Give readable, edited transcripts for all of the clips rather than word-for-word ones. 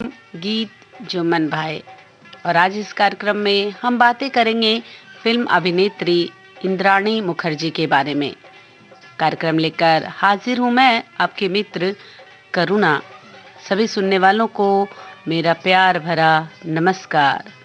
गीत जो मन भाए। और आज इस कार्यक्रम में हम बातें करेंगे फिल्म अभिनेत्री इंद्राणी मुखर्जी के बारे में। कार्यक्रम लेकर हाजिर हूँ मैं, आपके मित्र करुणा। सभी सुनने वालों को मेरा प्यार भरा नमस्कार।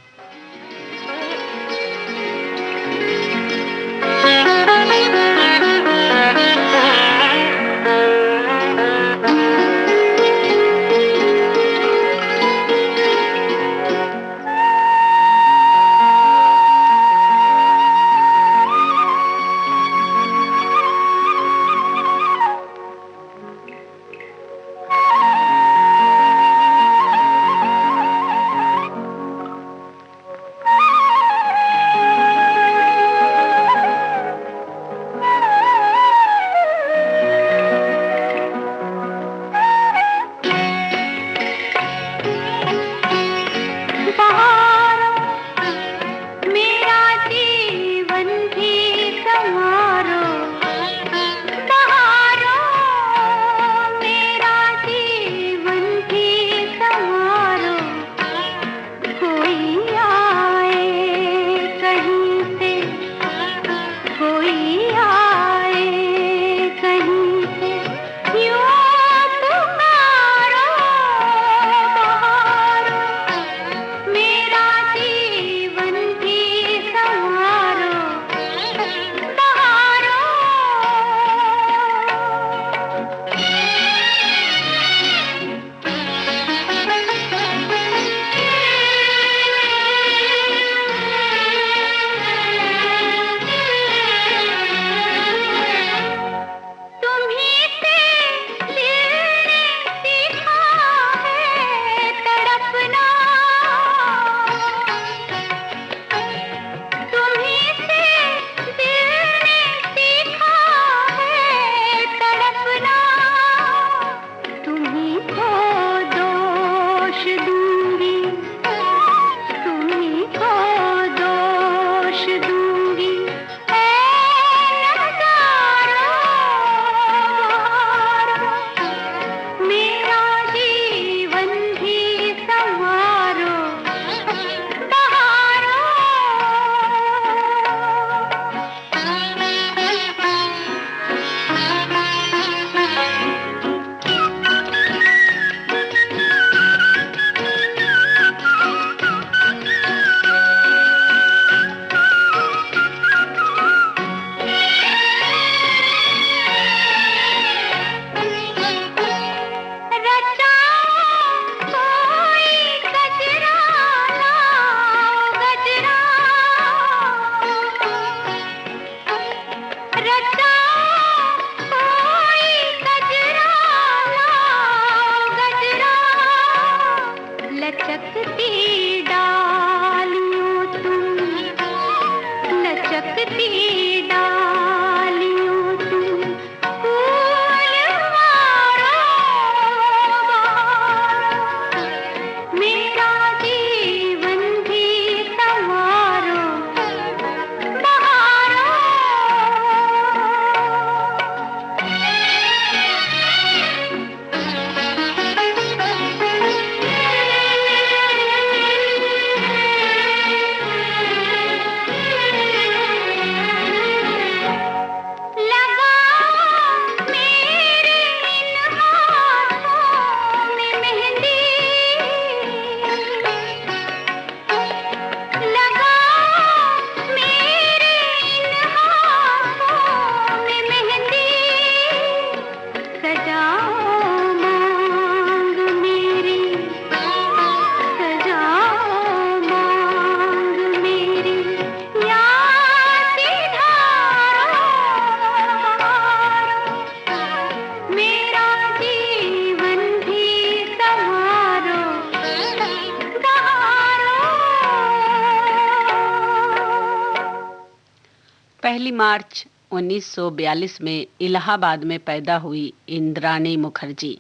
पहली मार्च 1942 में इलाहाबाद में पैदा हुई इंद्राणी मुखर्जी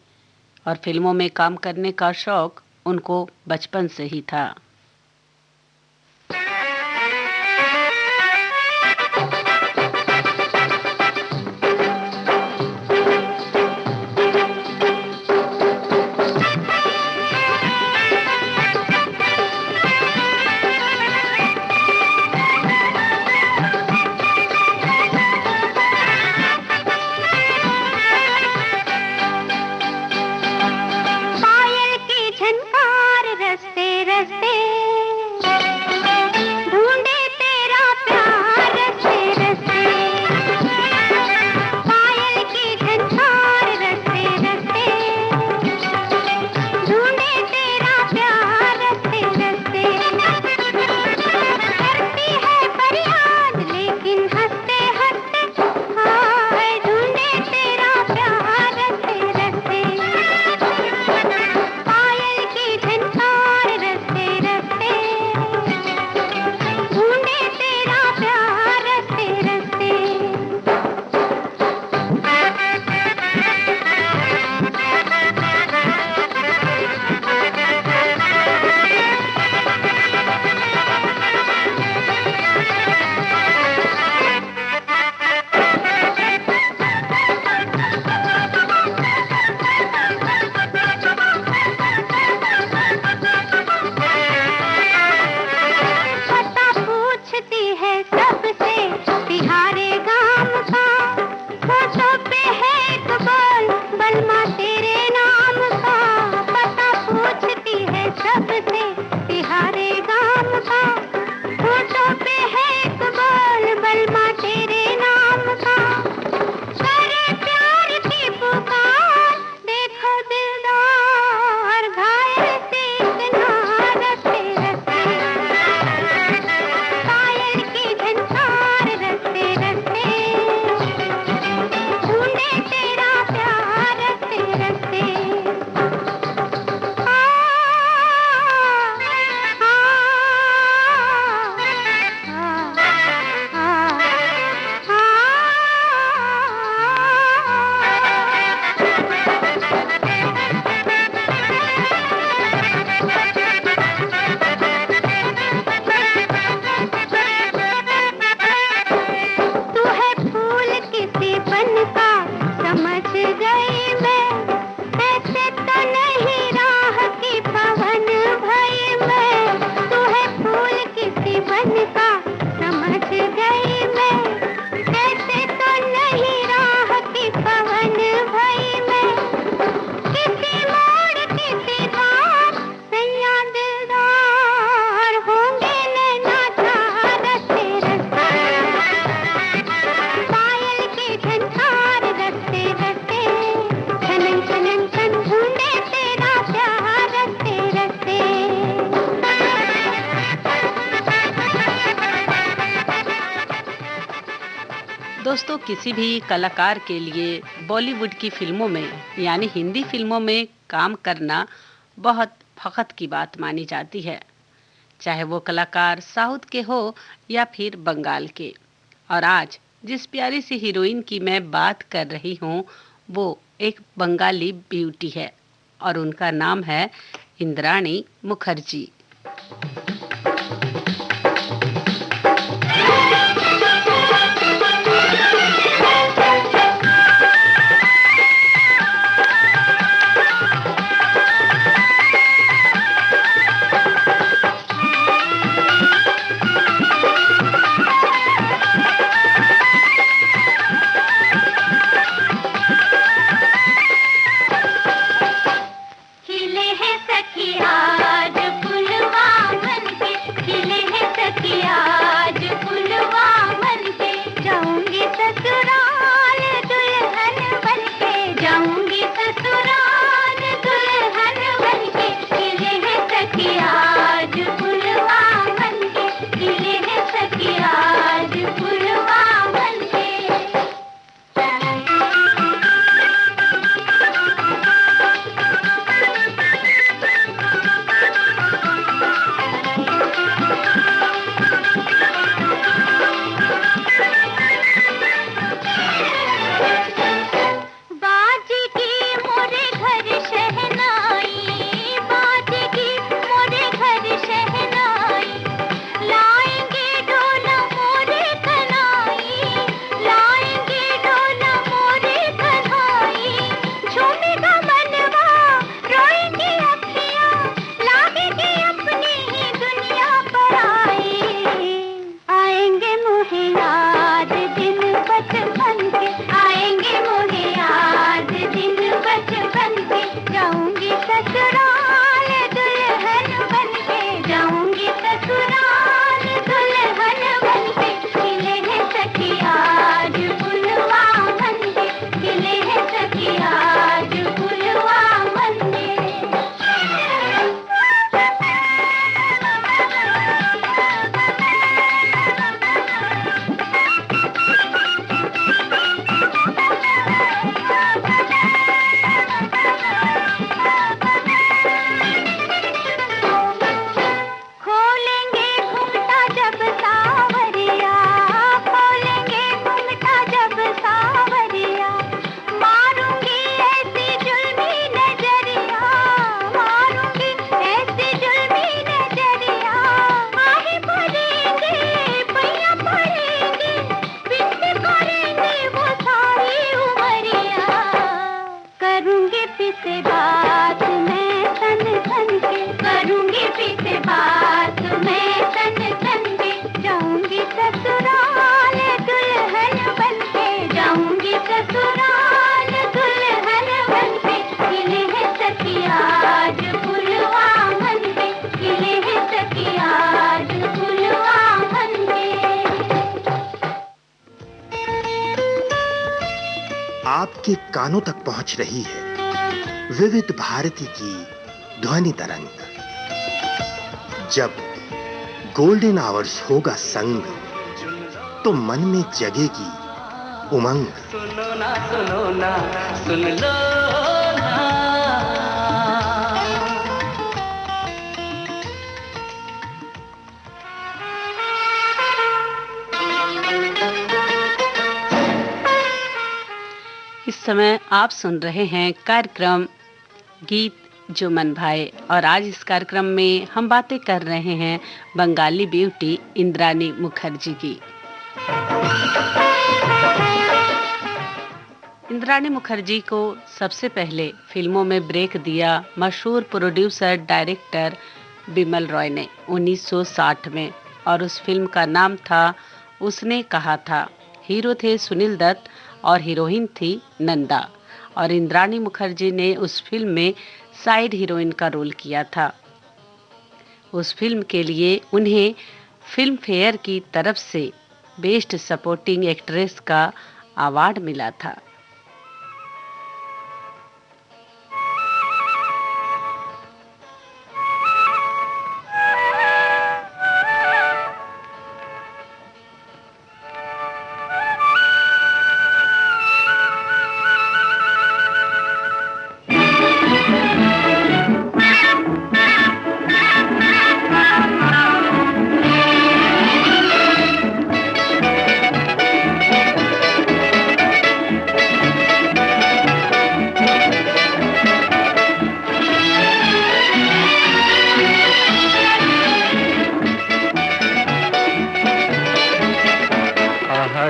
और फिल्मों में काम करने का शौक उनको बचपन से ही था। से तिहारे गाम का, होठों पे है एक बोल बलमा तेरे नाम का। करे प्यार की पुकार देखो दिलदार, घायल से इतना रस्ते रस्ते, पायल की झनकार रस्ते रस्ते, ढूंढे तेरा प्यार रस्ते रस्ते। तू है फूल किसी बन का, समझ गई मैं, ऐसे तो नहीं राह की पवन भई मैं। तू है फूल किसी बन का, समझ गई मैं, ऐसे तो नहीं राह की पवन भई मैं। किसी मोड़ किसी धार सैया दिलदार, होंगे नैना चार रस्ते रस्ते, पायल की झनकार रस्ते रस्ते, छनन छनन छन ढूंढे तेरा प्यार रस्ते रस्ते। दोस्तों, किसी भी कलाकार के लिए बॉलीवुड की फिल्मों में यानी हिंदी फिल्मों में काम करना बहुत फख्र की बात मानी जाती है, चाहे वो कलाकार साउथ के हो या फिर बंगाल के। और आज जिस प्यारी सी हीरोइन की मैं बात कर रही हूँ वो एक बंगाली ब्यूटी है और उनका नाम है इंद्राणी मुखर्जी। खिले हैं सखिया आज फूल आपके कानों तक पहुंच रही है विविध भारती की ध्वनि तरंग। जब गोल्डन आवर्स होगा संग, तो मन में जगेगी उमंग। सुनो ना सुन लो ना। इस समय आप सुन रहे हैं कार्यक्रम गीत जो मन भाए, और आज इस कार्यक्रम में हम बातें कर रहे हैं बंगाली ब्यूटी इंद्राणी मुखर्जी की। इंद्राणी मुखर्जी को सबसे पहले फिल्मों में ब्रेक दिया मशहूर प्रोड्यूसर डायरेक्टर बिमल रॉय ने 1960 में, और उस फिल्म का नाम था उसने कहा था। हीरो थे सुनील दत्त और हीरोइन थी नंदा, और इंद्राणी मुखर्जी ने उस फिल्म में साइड हीरोइन का रोल किया था। उस फिल्म के लिए उन्हें फिल्म फेयर की तरफ से बेस्ट सपोर्टिंग एक्ट्रेस का अवार्ड मिला था।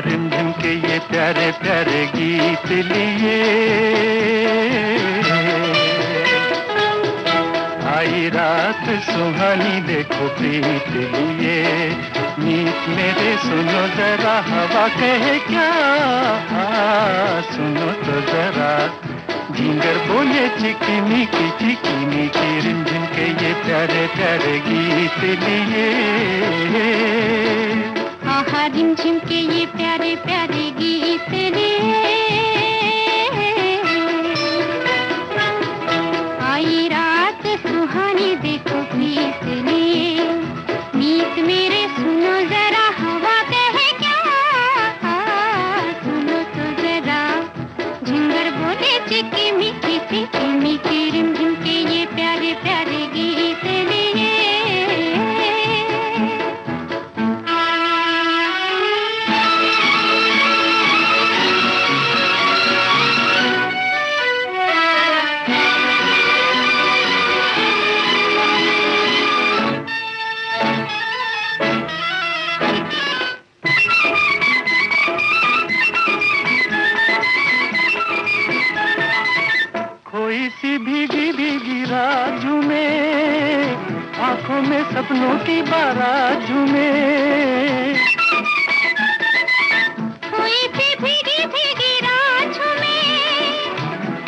रिमझिम के ये प्यारे प्यारे गीत लिए आई रात सुहानी देखो प्रीत लिए। मीत मेरे सुनो जरा हवा कहे क्या, सुनो तो जरा झिंगर बोले चिकनी की रिमझिम के ये प्यारे प्यारे गीत लिए। आहा रिमझिम के ये प्यारे प्यारे गीत लिए आई रात सुहानी देखो प्रीत लिए। मीत मेरे सुनो जरा हवा कहे क्या, सुनो तो जरा झिंगर बोले चिकी मीठी रिमझिम के ये प्यारे प्यारे गीत लिए। कोई सी भीगी भीगी रात में आंखों में सपनों की बारात में। कोई सी भीगी भीगी रात में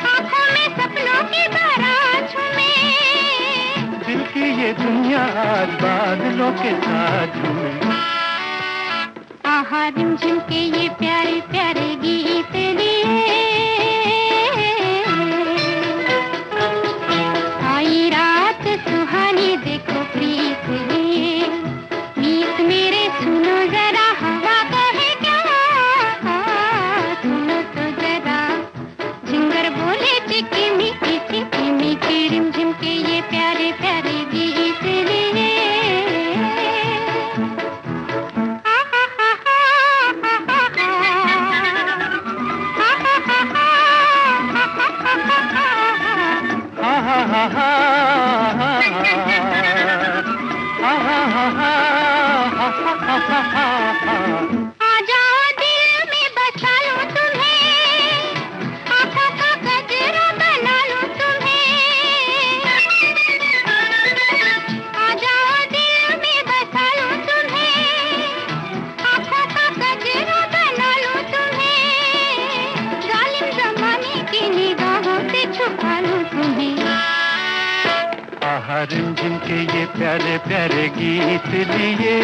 आंखों में सपनों की बारात में। दिल की ये दुनिया आज बादलों के साथ में। आहा रिमझिम के ये प्यारे प्यारे गीत लिए आई रात सुहानी देखो प्रीत लिए। मीत मेरे सुनो जरा हवा कहे क्या, सुनो तो जरा झिंगर बोले चिकी मीठी रिमझिम के ये प्यारे प्यारे गीत लिए। आ जाओ दिल में बसा लूं तुम्हें, आँखों का गजरा बना लूं तुम्हें। आ जाओ दिल में बसा लूं तुम्हें, आँखों का गजरा बना लूं तुम्हें। जालिम जमाने की निगाहों से छुपा लूं तुम्हें। आहा रिमझिम के ये प्यारे प्यारे गीत लिए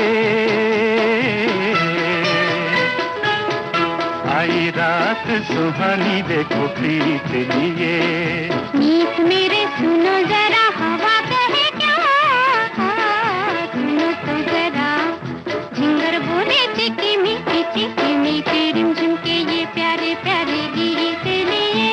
आई रात सुहानी देखो प्रीत लिए। मीत मेरे सुनो जरा हवा कहे क्या, सुनो तो जरा झिंगर बोले चिकी मीठी रिमझिम के ये प्यारे प्यारे गीत लिए।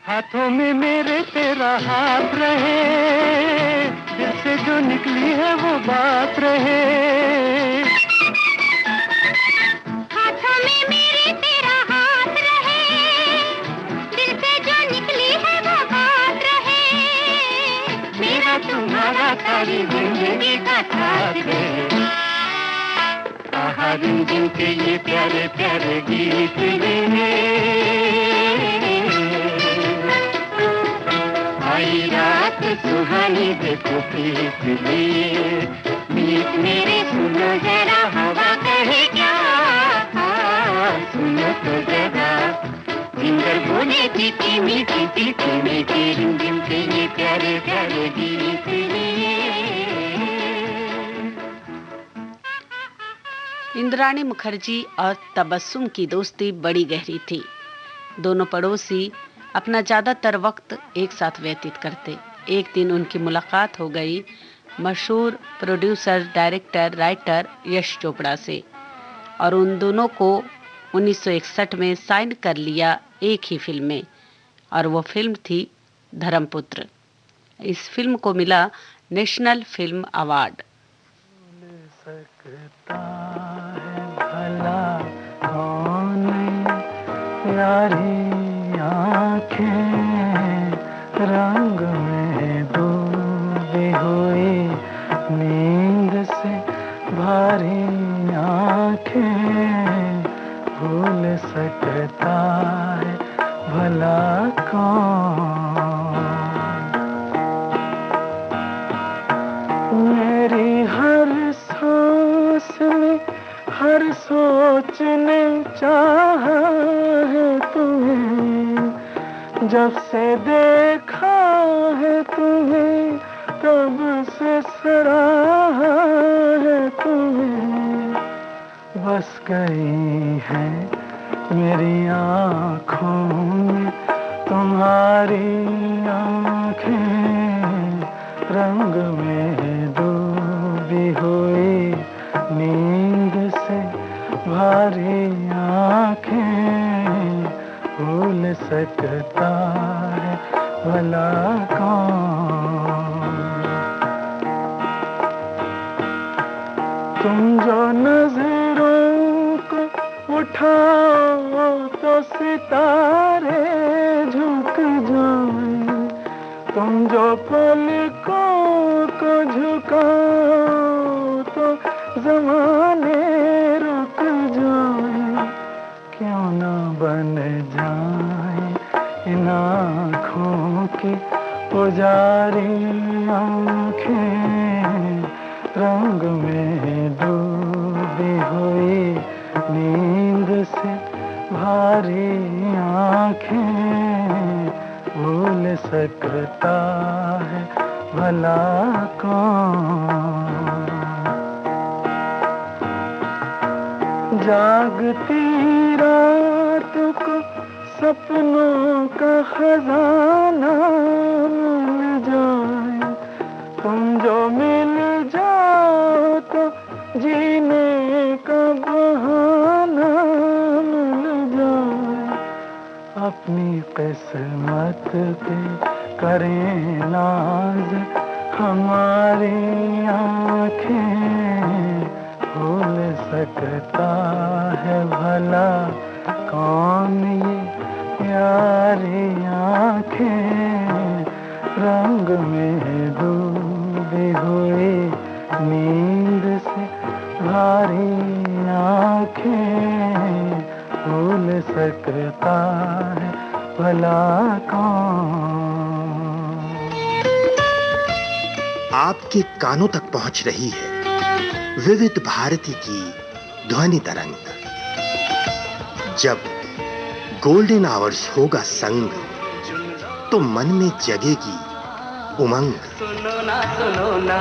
हाथों में मेरे तेरा हाथ रहे, दिल से जो निकली है वो बात रहे। हाथों में मेरे तेरा हाथ रहे, दिल से जो निकली है वो बात रहे। मेरा तुम्हारा सारी जिंदगी का साथ है। आहा रिमझिम के ये प्यारे प्यारे गीत लिए। आई रात सुहानी देखो प्रीत लिए। मीत मेरे सुनो जरा हवा कहे क्या, सुनो तो जरा जिंगर बोले चिटी मीठी रिमझिम के ये प्यारे प्यारे गीत लिए। इंद्राणी मुखर्जी और तबस्सुम की दोस्ती बड़ी गहरी थी। दोनों पड़ोसी अपना ज्यादातर वक्त एक साथ व्यतीत करते। एक दिन उनकी मुलाकात हो गई मशहूर producer, director, writer Yash Chopra से, और उन दोनों को 1961 में साइन कर लिया एक ही फिल्म में, और वो फिल्म थी धर्मपुत्र। इस फिल्म को मिला नेशनल फिल्म अवार्ड। प्यारी आँखें रंग में डूबी हुई नींद से भारी आँखें भूल सकता है भला कौन। मेरी हर सांस में हर सोच ने चाहा है तुम्हें, जब से देखा है तुम्हें तब से सराहा है तुम्हें। बस गई है मेरी आँखों में तुम्हारी आँखें रंग में डूबी हुई नींद से भारी आँखें भूल सकता है भला कौन। तुम जो नजरों को उठाओ तो सितारे झुक जाए, तुम जो पलकों को झुकाओ तो ज़माने रुक जाए। क्यों ना बन जाए इन आँखों की पुजारी आँखें रंग में डूबी हुई नींद से भारी आँखें भूल सकता है भला कौन। जागती रात को सपनों का खजाना मिल जाए, तुम जो मिल जाओ तो जीने का बहाना मिल जाए। अपनी किस्मत पे करें नाज हमारी आँखें भूल सकता है भला कौन ये प्यारी आँखें रंग में डूबी हुई नींद से भारी आँखें भूल सकता है भला कौन। आपके कानों तक पहुंच रही है विविध भारती की ध्वनि तरंग। जब गोल्डन आवर्स होगा संग, तो मन में जगेगी उमंग। सुनो ना सुन लो ना।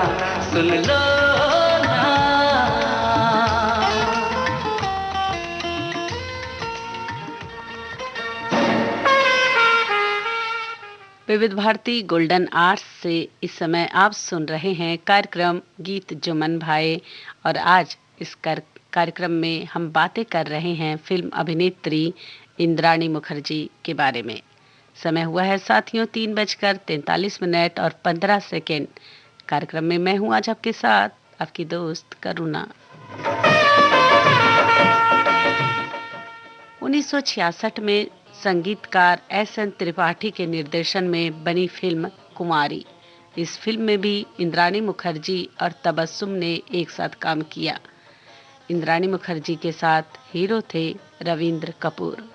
विविध भारती गोल्डन आवर्स से इस समय आप सुन रहे हैं कार्यक्रम गीत जो मन भाए, और आज इस कार्यक्रम में हम बातें कर रहे हैं फिल्म अभिनेत्री इंद्राणी मुखर्जी के बारे में। समय हुआ है साथियों 3:43 और 15 सेकेंड। कार्यक्रम में मैं हूं आज आपके साथ आपकी दोस्त करुणा। 1966 में संगीतकार एस.एन. त्रिपाठी के निर्देशन में बनी फिल्म कुमारी। इस फिल्म में भी इंद्राणी मुखर्जी और तबस्सुम ने एक साथ काम किया। इंद्राणी मुखर्जी के साथ हीरो थे रविंद्र कपूर।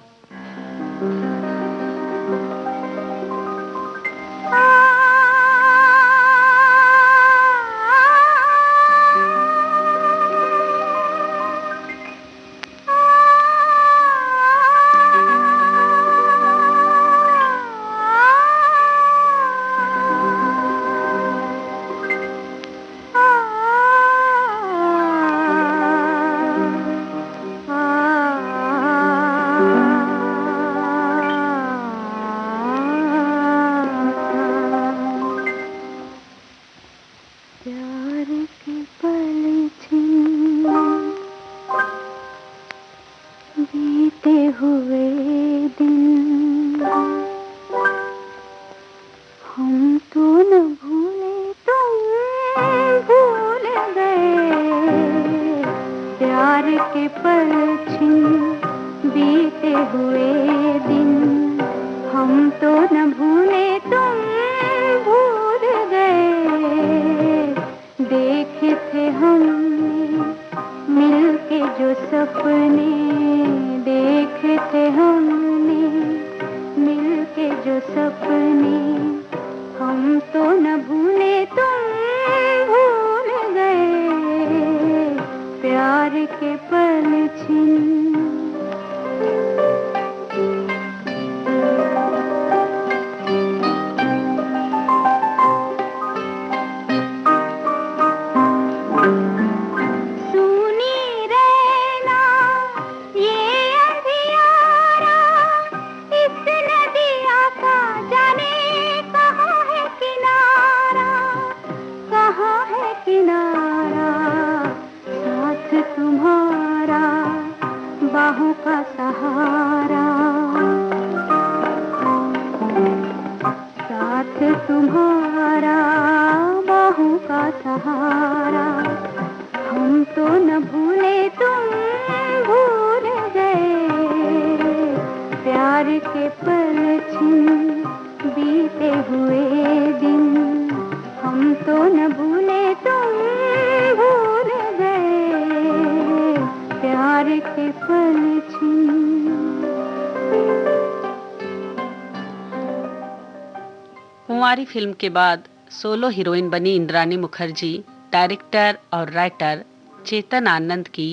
कुंवारी फिल्म के बाद सोलो हीरोइन बनी इंद्राणी मुखर्जी डायरेक्टर और राइटर चेतन आनंद की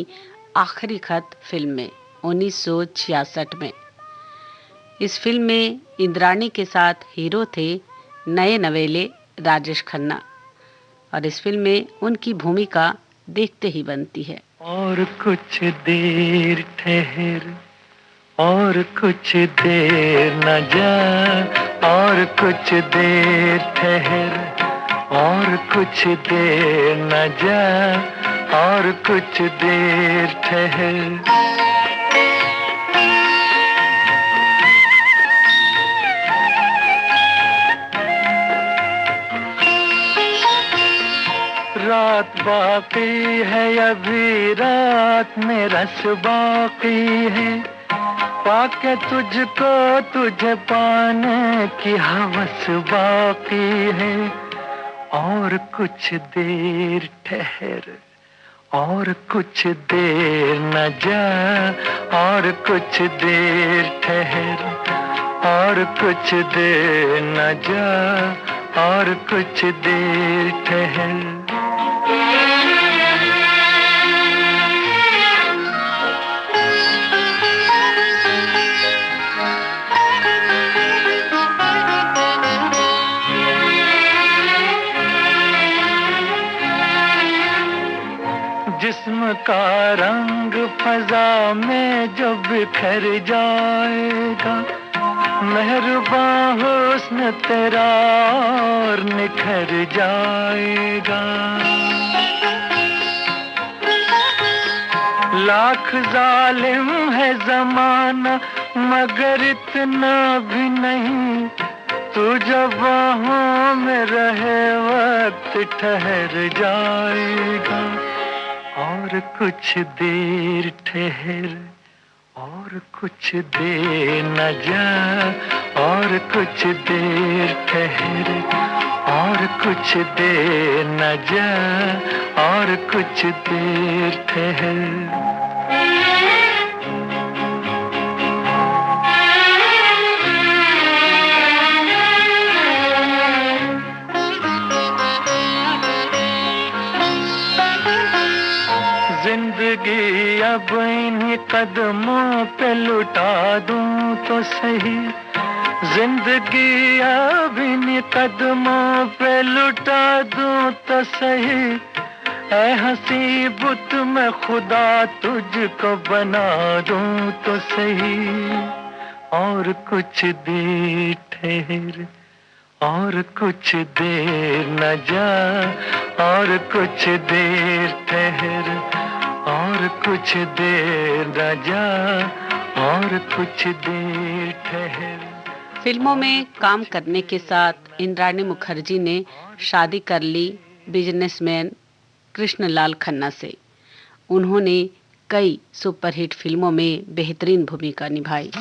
आखिरी खत फिल्म में 1966 में। इस फिल्म में इंद्राणी के साथ हीरो थे नए नवेले राजेश खन्ना, और इस फिल्म में उनकी भूमिका देखते ही बनती है। और कुछ देर ठहर, और कुछ देर न जा, और कुछ देर ठहर, और कुछ देर न जा, और कुछ देर ठहर। रात बाकी है, अभी रात में रस बाकी है, पाके तुझको तुझे पाने की हवस बाकी है। और कुछ देर ठहर, और कुछ देर न जा, और कुछ देर ठहर, और कुछ देर न जा, और कुछ देर ठहर। जिस्म का रंग फजा में जो बिखर जाएगा, मेहरबान हुस्न तेरा और निखर जाएगा। लाख जालिम है जमाना मगर इतना भी नहीं, तू जब बाहों में रहे वक्त ठहर जाएगा। और कुछ देर ठहर, और कुछ देर न जा, और कुछ देर ठहर, और कुछ देर न जा, और कुछ देर ठहर। जिंदगी अब इन्हीं कदमों पे लुटा दूं तो सही, जिंदगी अब इन्हीं कदमों पे लुटा दूं तो सही। ऐ हंसी बुत में खुदा तुझको बना दूं तो सही। और कुछ देर ठहर, और कुछ देर न जा, और कुछ देर ठहर, और कुछ देर न जा, और कुछ देर ठहर। फिल्मों में काम करने के साथ इंद्राणी मुखर्जी ने शादी कर ली बिजनेसमैन कृष्णलाल खन्ना से। उन्होंने कई सुपरहिट फिल्मों में बेहतरीन भूमिका निभाई।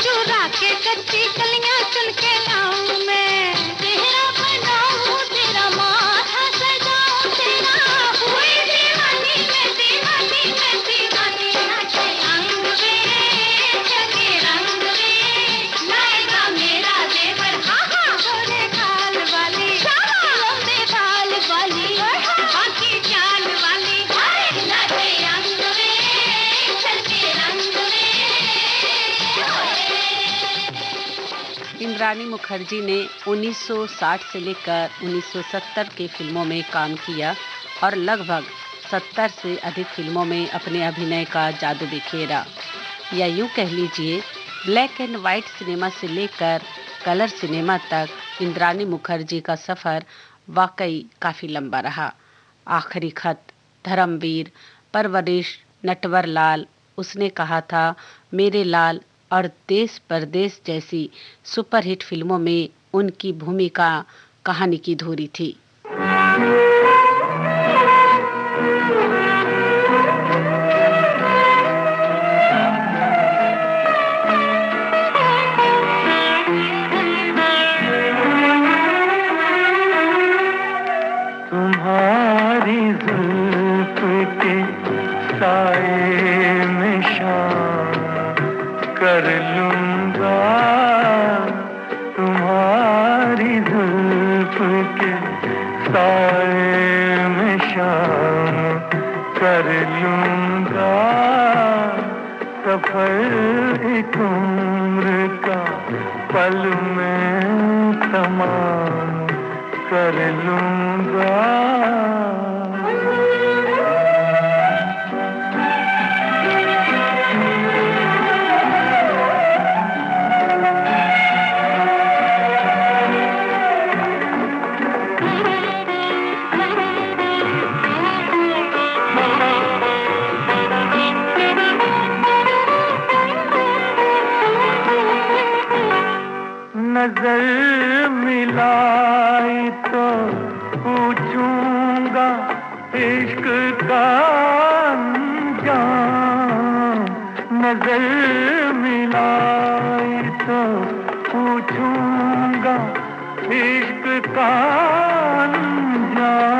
चुरा के कच्ची कलियां चुन के लाऊं मैं, चेहरा बनाऊं तेरा, माथा सजाऊं तेरा, हुई दीवानी मैं, दीवानी मैं, दीवानी नाचे अंग वे, चले रंग वे, लाएगा मेरा देवर, हाँ हाँ, छोरे खाल वाली, लंबे बाल वाली, बाकी चाल वाली, नाचे अंग वे, चले रंग वे। इंद्राणी मुखर्जी ने 1960 से लेकर 1970 के फिल्मों में काम किया और लगभग 70 से अधिक फिल्मों में अपने अभिनय का जादू बिखेरा, या यूं कह लीजिए ब्लैक एंड व्हाइट सिनेमा से लेकर कलर सिनेमा तक इंद्राणी मुखर्जी का सफर वाकई काफी लंबा रहा। आखिरी खत, धर्मवीर, परवरिश, नटवर लाल, उसने कहा था, मेरे लाल और देश परदेश जैसी सुपरहिट फिल्मों में उनकी भूमिका कहानी की धुरी थी। तुम्हारी जुल्फ के साए में शाम कर लूंगा, तुम्हारी जुल्फ के साए में शाम कर लूंगा, सफर एक उम्र का पल में तमाम कर लूंगा। नजर मिलाई तो पूछूंगा इश्क का अंजाम, नजर मिलाई तो पूछूंगा इश्क का अंजाम,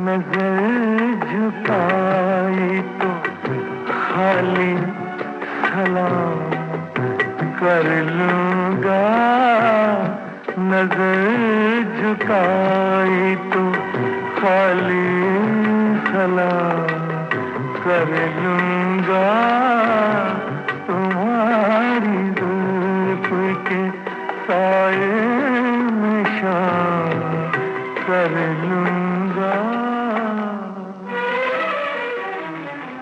नजर झुकाई तो खाली सलाम कर लूंगा, नजर झुकाई तो खाली सलाम कर लूंगा, तुम्हारी जुल्फ के साए में शाम कर लूंगा।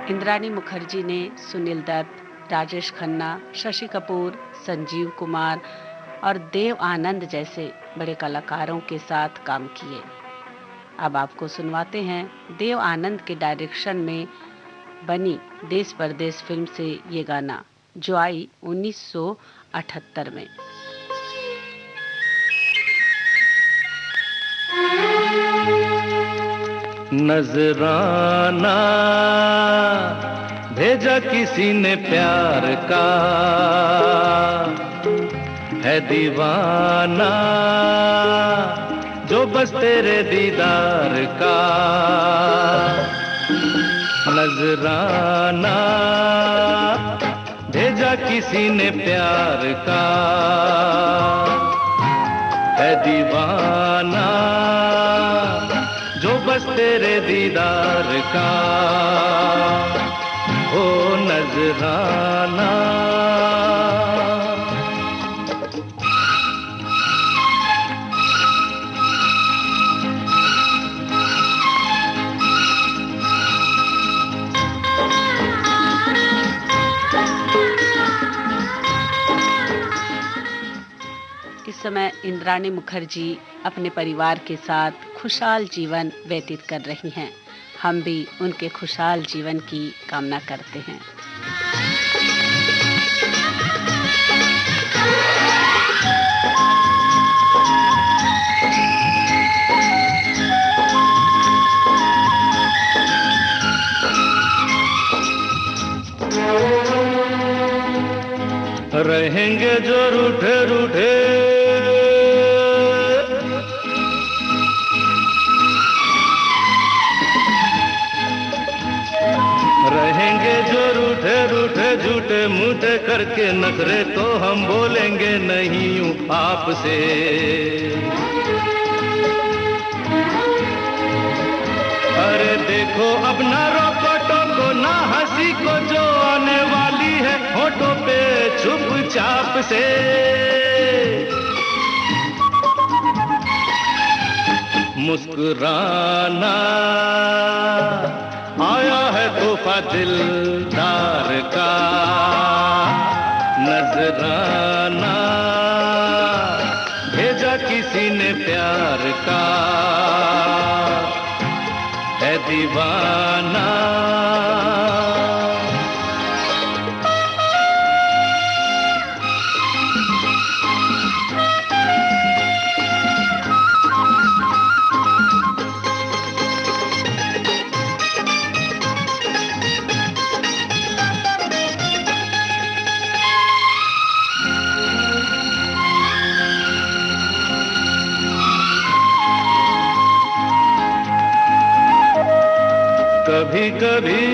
इंद्राणी मुखर्जी ने सुनील दत्त, राजेश खन्ना, शशि कपूर, संजीव कुमार और देव आनंद जैसे बड़े कलाकारों के साथ काम किए। अब आपको सुनवाते हैं देव आनंद के डायरेक्शन में बनी देश परदेश फिल्म से ये गाना, जो आई 1978 में। नजराना भेजा किसी ने प्यार का, है दीवाना जो बस तेरे दीदार का, नजराना भेजा किसी ने प्यार का, है दीवाना जो बस तेरे दीदार का, ओ नजराना। इस समय इंद्राणी मुखर्जी अपने परिवार के साथ खुशहाल जीवन व्यतीत कर रही हैं। हम भी उनके खुशहाल जीवन की कामना करते हैं। रहेंगे जो रूठे रूठे, रहेंगे जो रूठे रूठे झूठे मूठे करके नखरे, तो हम बोलेंगे नहीं यूं आपसे। अरे देखो अब ना रोको टोको ना हंसी को, जो आने वाली है होठों पे चुपचाप से। मुस्कुराना आया है तोहफा दिलदार का, नजराना भेजा किसी ने प्यार का, है दीवाना। कभी कभी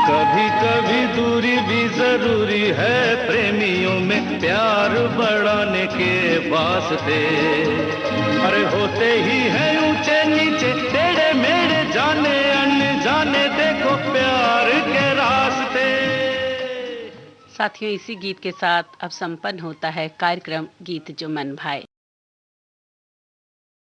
कभी कभी दूरी भी जरूरी है प्रेमियों में, प्यार बढ़ाने के वास्ते। अरे होते ही है ऊंचे नीचे टेढ़े मेढ़े, जाने अनजाने देखो प्यार के रास्ते। साथियों, इसी गीत के साथ अब संपन्न होता है कार्यक्रम गीत जो मन भाए।